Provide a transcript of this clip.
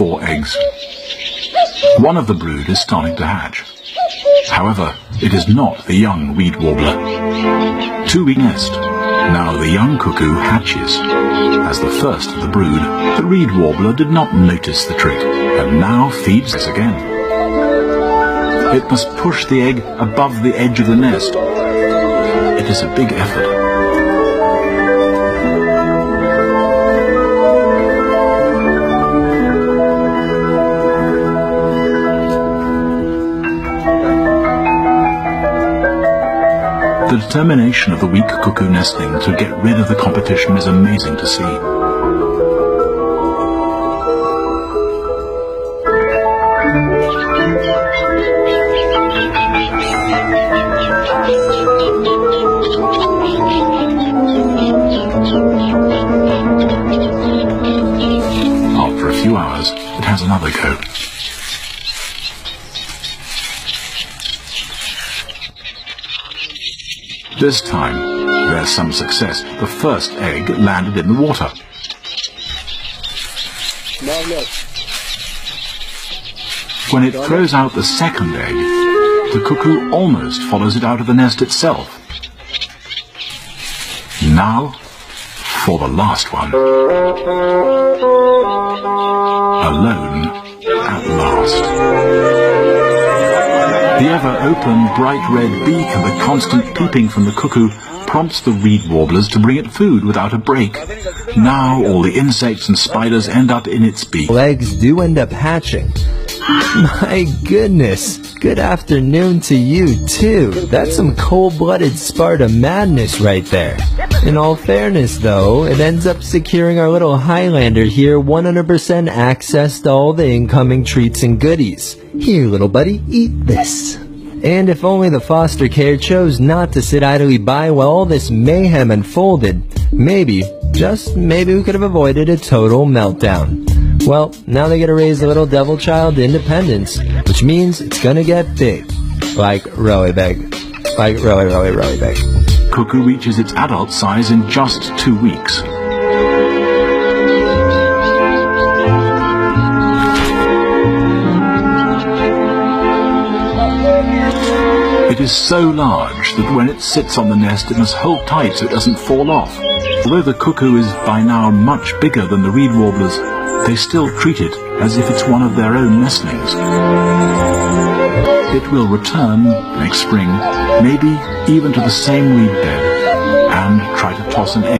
4 eggs. One of the brood is starting to hatch. However, it is not the young reed warbler. 2-week nest. Now the young cuckoo hatches. As the first of the brood, the reed warbler did not notice the trick, and now feeds us again. It must push the egg above the edge of the nest. It is a big effort. The determination of the weak cuckoo nestling to get rid of the competition is amazing to see. After a few hours, it has another go. This time, there's some success. The first egg landed in the water. When it throws out the second egg, the cuckoo almost follows it out of the nest itself. Now, for the last one. Alone at last. The ever-open, bright red beak and the constant peeping from the cuckoo prompts the reed warblers to bring it food without a break. Now all the insects and spiders end up in its beak. Eggs do end up hatching. My goodness, good afternoon to you too. That's some cold-blooded Sparta madness right there. In all fairness though, it ends up securing our little Highlander here 100% access to all the incoming treats and goodies. Here little buddy, eat this. And if only the foster care chose not to sit idly by while all this mayhem unfolded, maybe, just maybe we could have avoided a total meltdown. Well, now they get to raise a little devil child to independence, which means it's gonna get big. Like really big. Like really big. Cuckoo reaches its adult size in just 2 weeks. It is so large that when it sits on the nest it must hold tight so it doesn't fall off. Although the cuckoo is by now much bigger than the reed warblers, they still treat it as if it's one of their own nestlings. It will return next spring, maybe even to the same reed bed, and try to toss an egg.